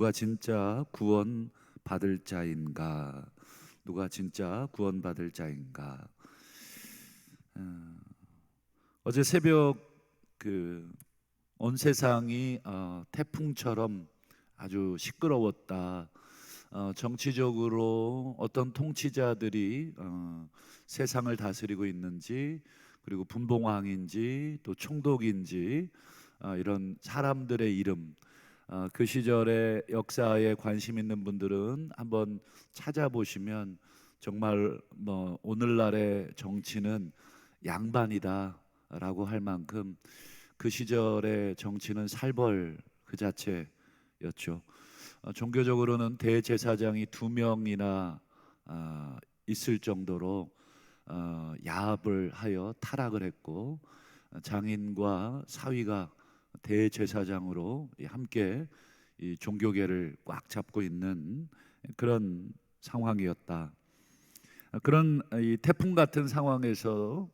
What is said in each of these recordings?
누가 진짜 구원받을 자인가? 누가 진짜 구원받을 자인가? 어제 새벽 온 세상이 태풍처럼 아주 시끄러웠다. 정치적으로 어떤 통치자들이 세상을 다스리고 있는지, 그리고 분봉왕인지 또 총독인지, 이런 사람들의 이름, 그 시절의 역사에 관심 있는 분들은 한번 찾아보시면 정말 오늘날의 정치는 양반이다라고 할 만큼 그 시절의 정치는 살벌 그 자체였죠. 종교적으로는 대제사장이 2명이나 있을 정도로 야합을 하여 타락을 했고, 장인과 사위가 대제사장으로 함께 이 종교계를 꽉 잡고 있는 그런 상황이었다. 그런 이 태풍 같은 상황에서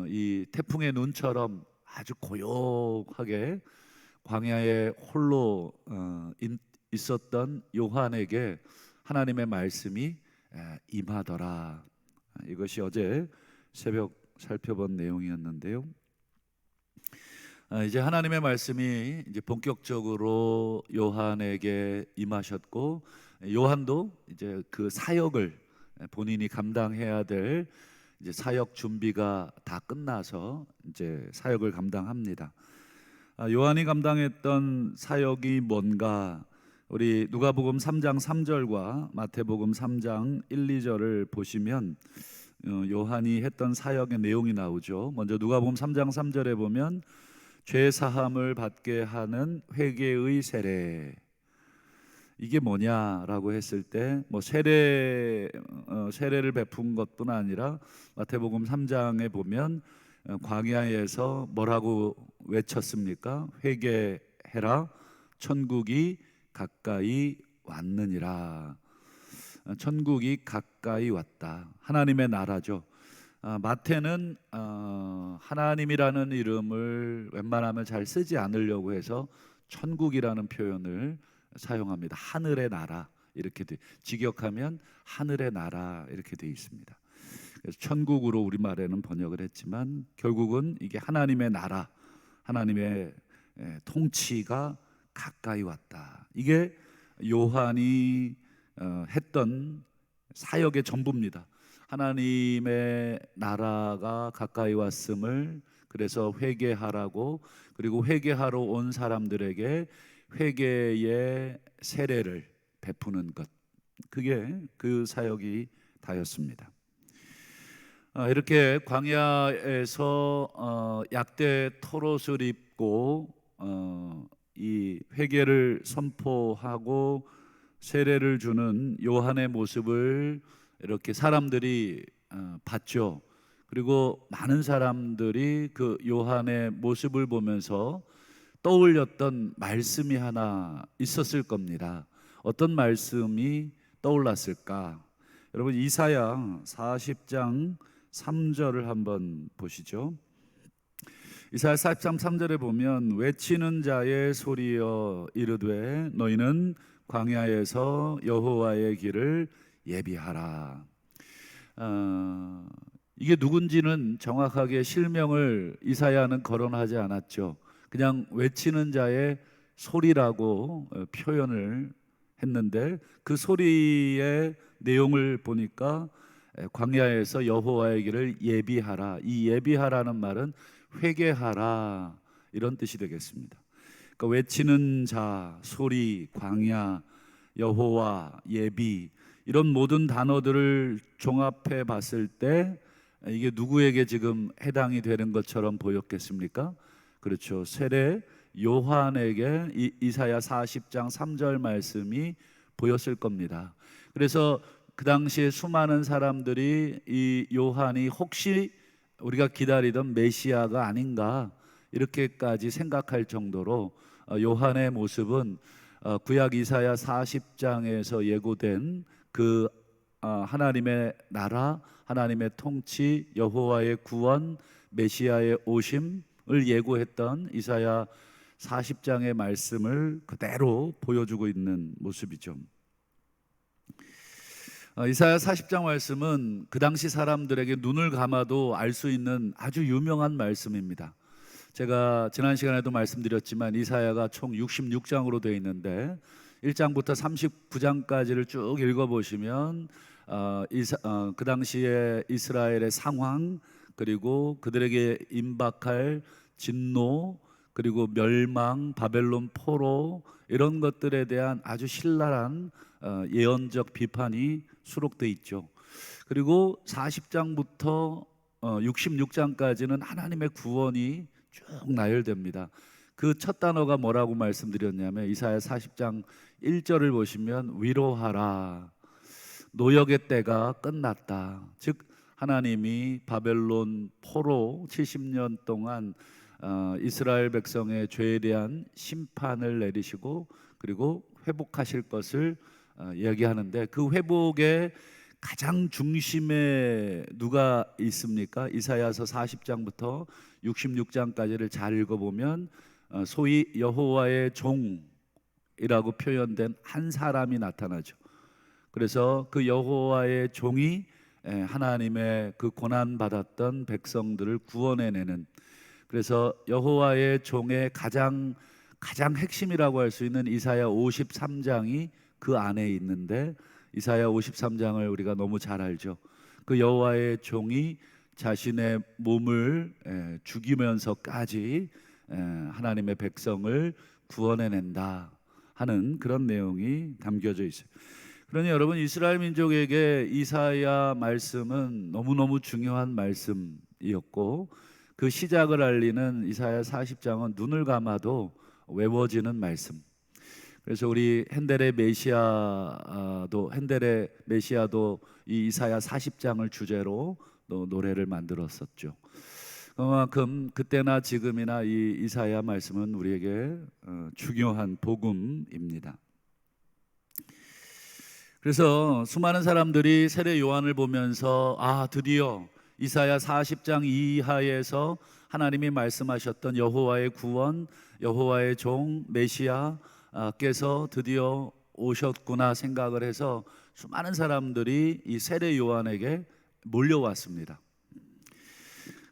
이 태풍의 눈처럼 아주 고요하게 광야에 홀로 있었던 요한에게 하나님의 말씀이 임하더라. 이것이 어제 새벽 살펴본 내용이었는데요. 이제 하나님의 말씀이 이제 본격적으로 요한에게 임하셨고, 요한도 이제 그 사역을 본인이 감당해야 될 이제 사역 준비가 다 끝나서 이제 사역을 감당합니다. 요한이 감당했던 사역이 뭔가, 우리 누가복음 3장 3절과 마태복음 3장 1, 2절을 보시면 요한이 했던 사역의 내용이 나오죠. 먼저 누가복음 3장 3절에 보면 죄 사함을 받게 하는 회개의 세례, 이게 뭐냐라고 했을 때 세례를 베푼 것뿐 아니라 마태복음 3장에 보면 광야에서 뭐라고 외쳤습니까? 회개해라, 천국이 가까이 왔느니라. 천국이 가까이 왔다. 하나님의 나라죠. 마태는 하나님이라는 이름을 웬만하면 잘 쓰지 않으려고 해서 천국이라는 표현을 사용합니다. 하늘의 나라, 이렇게 직역하면 하늘의 나라 이렇게 돼 있습니다. 그래서 천국으로 우리말에는 번역을 했지만 결국은 이게 하나님의 나라, 하나님의 통치가 가까이 왔다. 이게 요한이 했던 사역의 전부입니다. 하나님의 나라가 가까이 왔음을, 그래서 회개하라고, 그리고 회개하러 온 사람들에게 회개의 세례를 베푸는 것, 그게 그 사역이 다였습니다. 이렇게 광야에서 약대 털옷을 입고 이 회개를 선포하고 세례를 주는 요한의 모습을 이렇게 사람들이 봤죠. 그리고 많은 사람들이 그 요한의 모습을 보면서 떠올렸던 말씀이 하나 있었을 겁니다. 어떤 말씀이 떠올랐을까? 여러분, 이사야 40장 3절을 한번 보시죠. 이사야 40장 3절에 보면 외치는 자의 소리여 이르되 너희는 광야에서 여호와의 길을 예비하라. 이게 누군지는 정확하게 실명을 이사야는 거론하지 않았죠. 그냥 외치는 자의 소리라고 표현을 했는데, 그 소리의 내용을 보니까 광야에서 여호와의 길을 예비하라. 이 예비하라는 말은 회개하라, 이런 뜻이 되겠습니다. 그러니까 외치는 자, 소리, 광야, 여호와, 예비, 이런 모든 단어들을 종합해 봤을 때 이게 누구에게 지금 해당이 되는 것처럼 보였겠습니까? 그렇죠. 세례 요한에게 이사야 40장 3절 말씀이 보였을 겁니다. 그래서 그 당시에 수많은 사람들이 이 요한이 혹시 우리가 기다리던 메시아가 아닌가, 이렇게까지 생각할 정도로 요한의 모습은 구약 이사야 40장에서 예고된 그 하나님의 나라, 하나님의 통치, 여호와의 구원, 메시아의 오심을 예고했던 이사야 40장의 말씀을 그대로 보여주고 있는 모습이죠. 이사야 40장 말씀은 그 당시 사람들에게 눈을 감아도 알 수 있는 아주 유명한 말씀입니다. 제가 지난 시간에도 말씀드렸지만 이사야가 총 66장으로 되어 있는데 1장부터 39장까지를 쭉 읽어보시면 그 당시에 이스라엘의 상황, 그리고 그들에게 임박할 진노, 그리고 멸망, 바벨론 포로, 이런 것들에 대한 아주 신랄한 예언적 비판이 수록되어 있죠. 그리고 40장부터 66장까지는 하나님의 구원이 쭉 나열됩니다. 그 첫 단어가 뭐라고 말씀드렸냐면 이사야 40장 1절을 보시면 위로하라, 노역의 때가 끝났다. 즉 하나님이 바벨론 포로 70년 동안 이스라엘 백성의 죄에 대한 심판을 내리시고 그리고 회복하실 것을 이야기하는데, 그 회복의 가장 중심에 누가 있습니까? 이사야서 40장부터 66장까지를 잘 읽어보면 소위 여호와의 종이라고 표현된 한 사람이 나타나죠. 그래서 그 여호와의 종이 하나님의 그 고난받았던 백성들을 구원해내는, 그래서 여호와의 종의 가장 핵심이라고 할 수 있는 이사야 53장이 그 안에 있는데, 이사야 53장을 우리가 너무 잘 알죠. 그 여호와의 종이 자신의 몸을 죽이면서까지 하나님의 백성을 구원해낸다 하는 그런 내용이 담겨져 있어요. 그러니 여러분, 이스라엘 민족에게 이사야 말씀은 너무너무 중요한 말씀이었고, 그 시작을 알리는 이사야 40장은 눈을 감아도 외워지는 말씀. 그래서 우리 핸델의 메시아도 이 이사야 40장을 주제로 또 노래를 만들었었죠. 그만큼 그때나 지금이나 이 이사야 말씀은 우리에게 중요한 복음입니다. 그래서 수많은 사람들이 세례 요한을 보면서 드디어 이사야 40장 이하에서 하나님이 말씀하셨던 여호와의 구원, 여호와의 종 메시아께서 드디어 오셨구나 생각을 해서 수많은 사람들이 이 세례 요한에게 몰려왔습니다.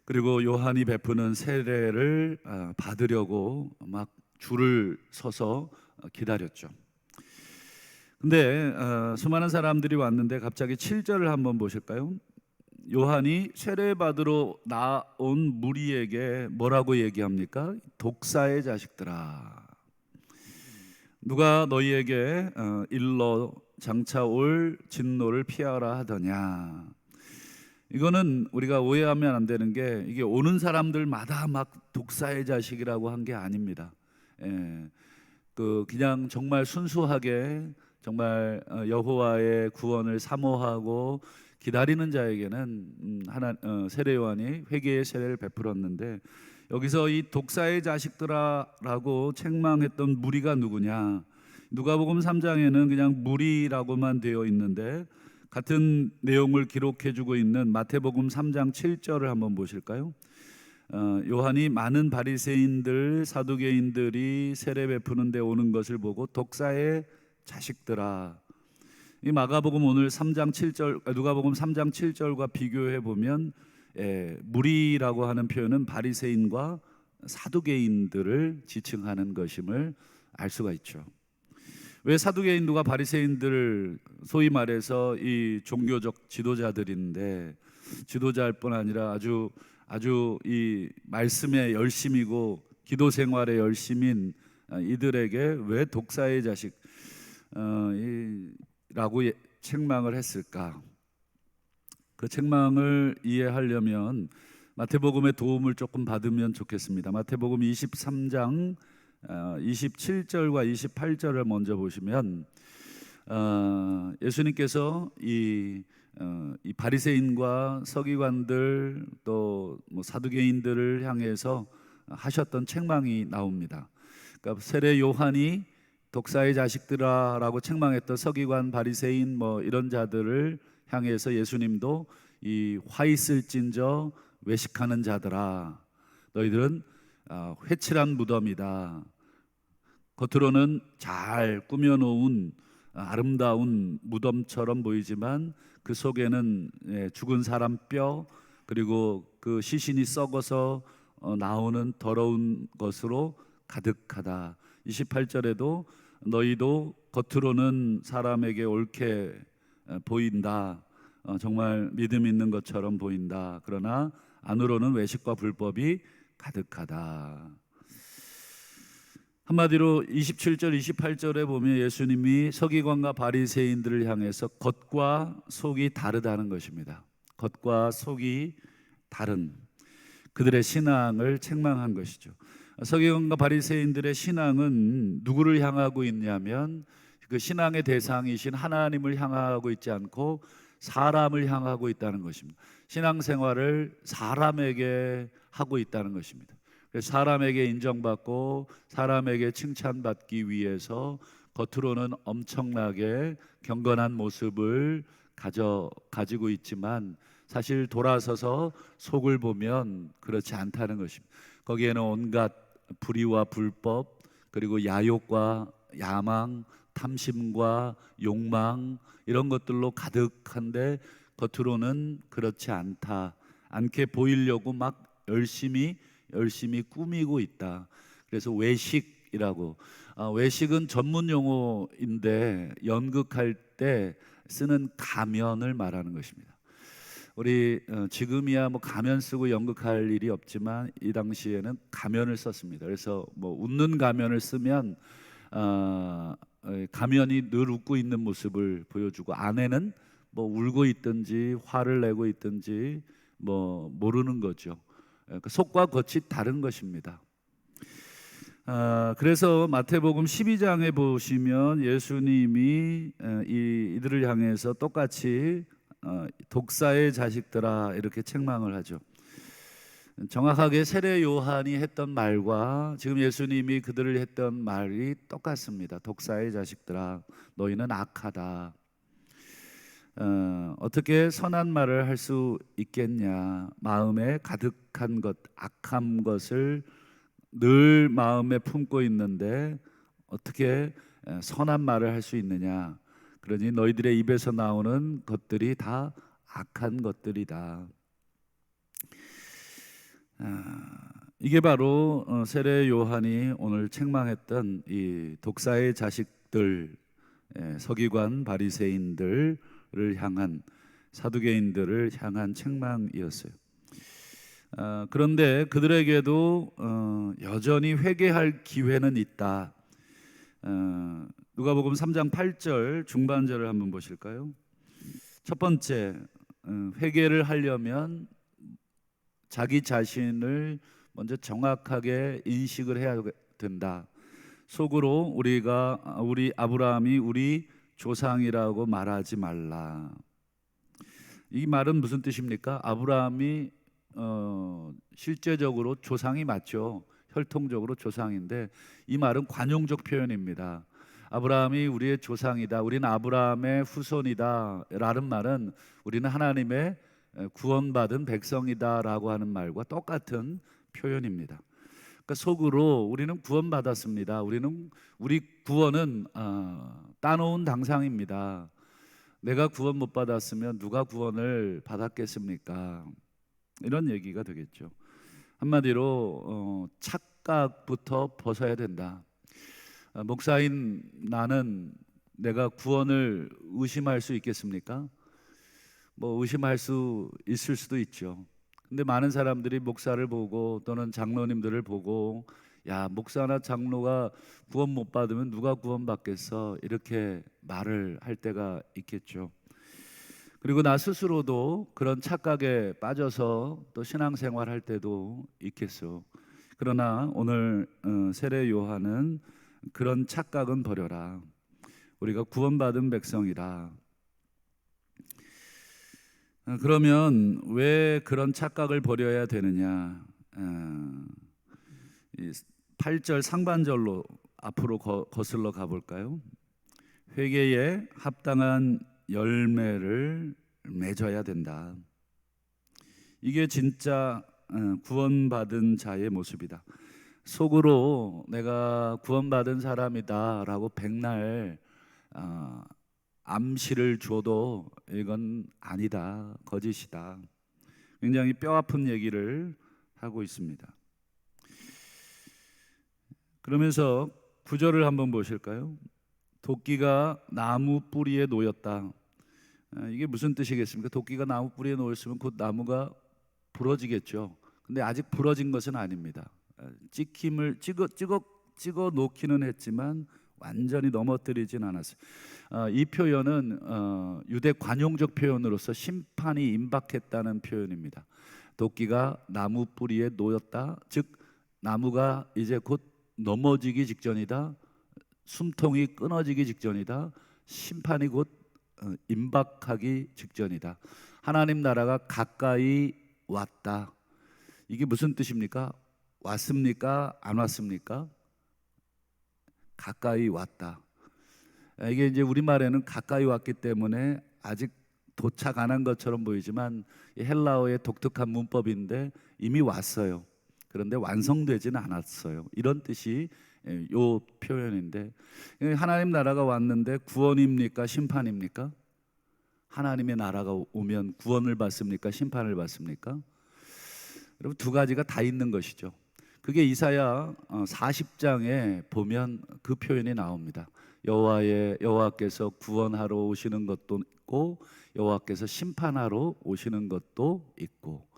그리고 요한이 베푸는 세례를 받으려고 막 줄을 서서 기다렸죠. 근데 수많은 사람들이 왔는데 갑자기 7절을 한번 보실까요? 요한이 세례받으러 나온 무리에게 뭐라고 얘기합니까? 독사의 자식들아, 누가 너희에게 일러 장차 올 진노를 피하라 하더냐. 이거는 우리가 오해하면 안 되는 게, 이게 오는 사람들마다 막 독사의 자식이라고 한 게 아닙니다. 그냥 정말 순수하게 정말 여호와의 구원을 사모하고 기다리는 자에게는 세례 요한이 회개의 세례를 베풀었는데, 여기서 이 독사의 자식들아라고 책망했던 무리가 누구냐? 누가복음 3장에는 그냥 무리라고만 되어 있는데, 같은 내용을 기록해주고 있는 마태복음 3장 7절을 한번 보실까요? 요한이 많은 바리새인들, 사두개인들이 세례 베푸는 데 오는 것을 보고 독사의 자식들아. 이 마가복음 오늘 3장 7절, 누가복음 3장 7절과 비교해 보면 무리라고 하는 표현은 바리새인과 사두개인들을 지칭하는 것임을 알 수가 있죠. 왜 사두개인들과 바리새인들을, 소위 말해서 이 종교적 지도자들인데, 지도자일 뿐 아니라 아주 이 말씀에 열심이고 기도 생활에 열심인 이들에게 왜 독사의 자식 라고 책망을 했을까? 그 책망을 이해하려면 마태복음의 도움을 조금 받으면 좋겠습니다. 마태복음 23장 27절과 28절을 먼저 보시면 예수님께서 이 바리새인과 서기관들 또 사두개인들을 향해서 하셨던 책망이 나옵니다. 그러니까 세례 요한이 독사의 자식들아라고 책망했던 서기관, 바리새인 이런 자들을 향해서 예수님도 이 화 있을진저 외식하는 자들아, 너희들은 회칠한 무덤이다. 겉으로는 잘 꾸며놓은 아름다운 무덤처럼 보이지만 그 속에는 죽은 사람 뼈, 그리고 그 시신이 썩어서 나오는 더러운 것으로 가득하다. 28절에도 너희도 겉으로는 사람에게 옳게 보인다, 정말 믿음 있는 것처럼 보인다. 그러나 안으로는 외식과 불법이 가득하다. 한마디로 27절 28절에 보면 예수님이 서기관과 바리새인들을 향해서 겉과 속이 다르다는 것입니다. 겉과 속이 다른 그들의 신앙을 책망한 것이죠. 서기관과 바리새인들의 신앙은 누구를 향하고 있냐면 그 신앙의 대상이신 하나님을 향하고 있지 않고 사람을 향하고 있다는 것입니다. 신앙생활을 사람에게 하고 있다는 것입니다. 사람에게 인정받고 사람에게 칭찬받기 위해서 겉으로는 엄청나게 경건한 모습을 가지고 있지만 사실 돌아서서 속을 보면 그렇지 않다는 것입니다. 거기에는 온갖 불의와 불법, 그리고 야욕과 야망, 탐심과 욕망, 이런 것들로 가득한데 겉으로는 그렇지 않게 보이려고 막 열심히 꾸미고 있다. 그래서 외식이라고, 외식은 전문 용어인데 연극할 때 쓰는 가면을 말하는 것입니다. 우리 지금이야 뭐 가면 쓰고 연극할 일이 없지만 이 당시에는 가면을 썼습니다. 그래서 뭐 웃는 가면을 쓰면 가면이 늘 웃고 있는 모습을 보여주고 안에는 뭐 울고 있든지 화를 내고 있든지 뭐 모르는 거죠. 속과 겉이 다른 것입니다. 그래서 마태복음 12장에 보시면 예수님이 이들을 향해서 똑같이 독사의 자식들아 이렇게 책망을 하죠. 정확하게 세례 요한이 했던 말과 지금 예수님이 그들을 했던 말이 똑같습니다. 독사의 자식들아, 너희는 악하다. 어떻게 선한 말을 할 수 있겠냐? 마음에 가득한 것, 악한 것을 늘 마음에 품고 있는데 어떻게 선한 말을 할 수 있느냐? 그러니 너희들의 입에서 나오는 것들이 다 악한 것들이다. 이게 바로 세례 요한이 오늘 책망했던 이 독사의 자식들, 서기관 바리새인들을 향한, 사두개인들을 향한 책망이었어요. 그런데 그들에게도 여전히 회개할 기회는 있다. 누가복음 3장 8절 중반절을 한번 보실까요? 첫 번째, 회개를 하려면 자기 자신을 먼저 정확하게 인식을 해야 된다. 속으로 우리 아브라함이 우리 조상이라고 말하지 말라. 이 말은 무슨 뜻입니까? 아브라함이 실제적으로 조상이 맞죠. 혈통적으로 조상인데 이 말은 관용적 표현입니다. 아브라함이 우리의 조상이다, 우리는 아브라함의 후손이다 라는 말은 우리는 하나님의 구원받은 백성이다라고 하는 말과 똑같은 표현입니다. 그러니까 속으로 우리는 구원받았습니다. 우리 구원은 따놓은 당상입니다. 내가 구원 못 받았으면 누가 구원을 받았겠습니까? 이런 얘기가 되겠죠. 한마디로 착각부터 벗어야 된다. 목사인 나는 내가 구원을 의심할 수 있겠습니까? 뭐 의심할 수 있을 수도 있죠. 근데 많은 사람들이 목사를 보고 또는 장로님들을 보고 야, 목사나 장로가 구원 못 받으면 누가 구원 받겠어, 이렇게 말을 할 때가 있겠죠. 그리고 나 스스로도 그런 착각에 빠져서 또 신앙생활 할 때도 있겠소. 그러나 오늘 세례 요한은 그런 착각은 버려라. 우리가 구원받은 백성이다. 그러면 왜 그런 착각을 버려야 되느냐? 8절 상반절로 앞으로 거슬러 가볼까요? 회개에 합당한 열매를 맺어야 된다. 이게 진짜 구원받은 자의 모습이다. 속으로 내가 구원받은 사람이다라고 백날 아, 암시를 줘도 이건 아니다, 거짓이다. 굉장히 뼈아픈 얘기를 하고 있습니다. 그러면서 구절을 한번 보실까요? 도끼가 나무 뿌리에 놓였다. 이게 무슨 뜻이겠습니까? 도끼가 나무 뿌리에 놓였으면 곧 나무가 부러지겠죠. 근데 아직 부러진 것은 아닙니다. 찍힘을 찍어 놓기는 했지만 완전히 넘어뜨리진 않았어요. 이 표현은 유대 관용적 표현으로서 심판이 임박했다는 표현입니다. 도끼가 나무 뿌리에 놓였다. 즉 나무가 이제 곧 넘어지기 직전이다. 숨통이 끊어지기 직전이다. 심판이 곧 임박하기 직전이다. 하나님 나라가 가까이 왔다. 이게 무슨 뜻입니까? 왔습니까? 안 왔습니까? 가까이 왔다. 이게 이제 우리말에는 가까이 왔기 때문에 아직 도착 안 한 것처럼 보이지만 헬라어의 독특한 문법인데 이미 왔어요. 그런데 완성되지는 않았어요. 이런 뜻이 요 표현인데, 하나님 나라가 왔는데 구원입니까? 심판입니까? 하나님의 나라가 오면 구원을 받습니까? 심판을 받습니까? 여러분, 두 가지가 다 있는 것이죠. 그게 이사야 40장에 보면 그 표현이 나옵니다. 여호와께서 구원하러 오시는 것도 있고 여호와께서 심판하러 오시는 것도 있고.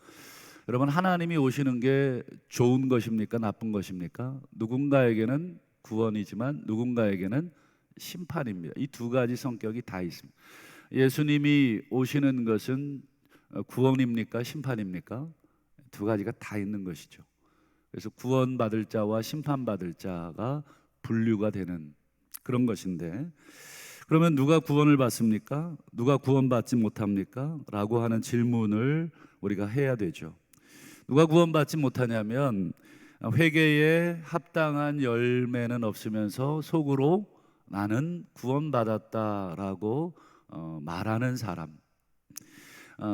여러분, 하나님이 오시는 게 좋은 것입니까? 나쁜 것입니까? 누군가에게는 구원이지만 누군가에게는 심판입니다. 이 두 가지 성격이 다 있습니다. 예수님이 오시는 것은 구원입니까? 심판입니까? 두 가지가 다 있는 것이죠. 그래서 구원받을 자와 심판받을 자가 분류가 되는 그런 것인데, 그러면 누가 구원을 받습니까? 누가 구원받지 못합니까? 라고 하는 질문을 우리가 해야 되죠. 누가 구원받지 못하냐면 회개에 합당한 열매는 없으면서 속으로 나는 구원받았다라고 말하는 사람,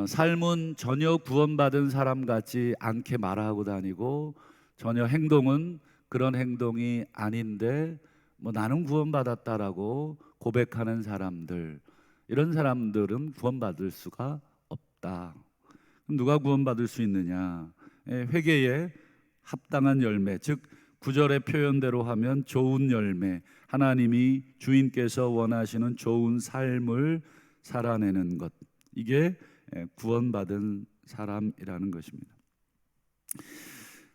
삶은 전혀 구원받은 사람 같지 않게 말하고 다니고 전혀 행동은 그런 행동이 아닌데 나는 구원받았다라고 고백하는 사람들, 이런 사람들은 구원받을 수가 없다. 그럼 누가 구원받을 수 있느냐? 회개에 합당한 열매, 즉 9절의 표현대로 하면 좋은 열매, 하나님이 주인께서 원하시는 좋은 삶을 살아내는 것, 이게 구원받은 사람이라는 것입니다.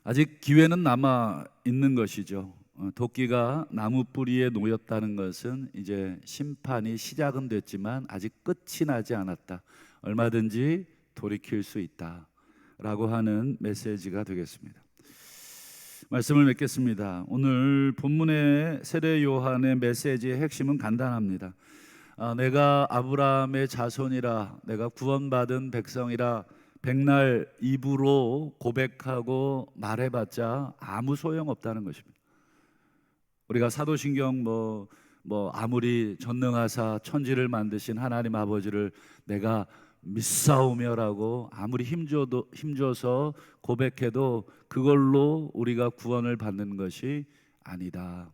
아직 기회는 남아 있는 것이죠. 도끼가 나무 뿌리에 놓였다는 것은 이제 심판이 시작은 됐지만 아직 끝이 나지 않았다. 얼마든지 돌이킬 수 있다라고 하는 메시지가 되겠습니다. 말씀을 맺겠습니다. 오늘 본문의 세례 요한의 메시지의 핵심은 간단합니다. 내가 아브라함의 자손이라, 내가 구원받은 백성이라 백날 입으로 고백하고 말해봤자 아무 소용없다는 것입니다. 우리가 사도신경 아무리 전능하사 천지를 만드신 하나님 아버지를 내가 믿사오며라고 아무리 힘줘서 고백해도 그걸로 우리가 구원을 받는 것이 아니다.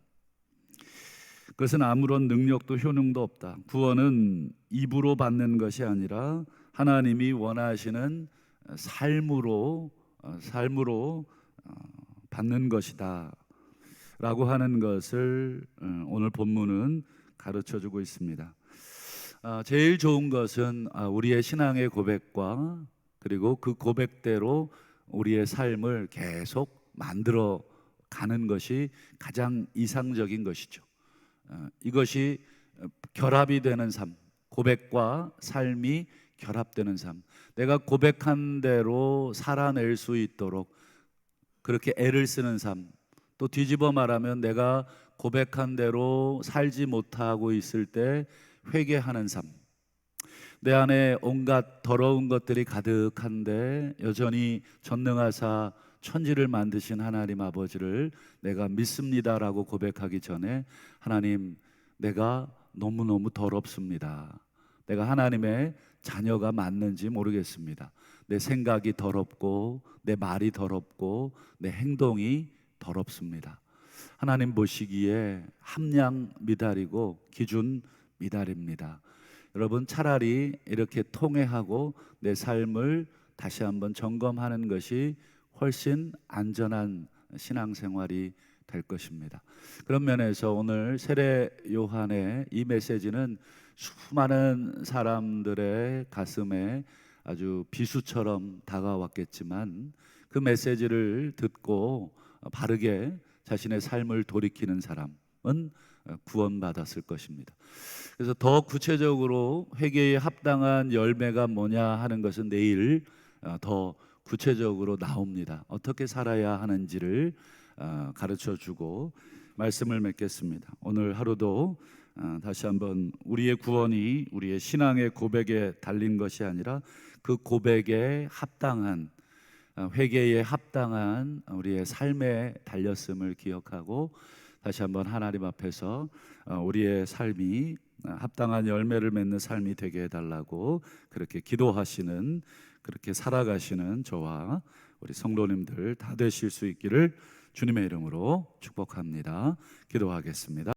그것은 아무런 능력도 효능도 없다. 구원은 입으로 받는 것이 아니라 하나님이 원하시는 삶으로 받는 것이다 라고 하는 것을 오늘 본문은 가르쳐주고 있습니다. 제일 좋은 것은 우리의 신앙의 고백과 그리고 그 고백대로 우리의 삶을 계속 만들어 가는 것이 가장 이상적인 것이죠. 이것이 결합이 되는 삶, 고백과 삶이 결합되는 삶, 내가 고백한 대로 살아낼 수 있도록 그렇게 애를 쓰는 삶, 또 뒤집어 말하면 내가 고백한 대로 살지 못하고 있을 때 회개하는 삶, 내 안에 온갖 더러운 것들이 가득한데 여전히 전능하사 천지를 만드신 하나님 아버지를 내가 믿습니다라고 고백하기 전에 하나님, 내가 너무너무 더럽습니다. 내가 하나님의 자녀가 맞는지 모르겠습니다. 내 생각이 더럽고 내 말이 더럽고 내 행동이 더럽습니다. 하나님 보시기에 함량 미달이고 기준 미달입니다. 여러분, 차라리 이렇게 통회하고 내 삶을 다시 한번 점검하는 것이 훨씬 안전한 신앙생활이 될 것입니다. 그런 면에서 오늘 세례 요한의 이 메시지는 수많은 사람들의 가슴에 아주 비수처럼 다가왔겠지만 그 메시지를 듣고 바르게 자신의 삶을 돌이키는 사람은 구원받았을 것입니다. 그래서 더 구체적으로 회개에 합당한 열매가 뭐냐 하는 것은 내일 더 구체적으로 나옵니다. 어떻게 살아야 하는지를 가르쳐 주고 말씀을 맺겠습니다. 오늘 하루도 다시 한번 우리의 구원이 우리의 신앙의 고백에 달린 것이 아니라 그 고백에 합당한 회개에 합당한 우리의 삶에 달렸음을 기억하고 다시 한번 하나님 앞에서 우리의 삶이 합당한 열매를 맺는 삶이 되게 해달라고 그렇게 기도하시는, 그렇게 살아가시는 저와 우리 성도님들 다 되실 수 있기를 주님의 이름으로 축복합니다. 기도하겠습니다.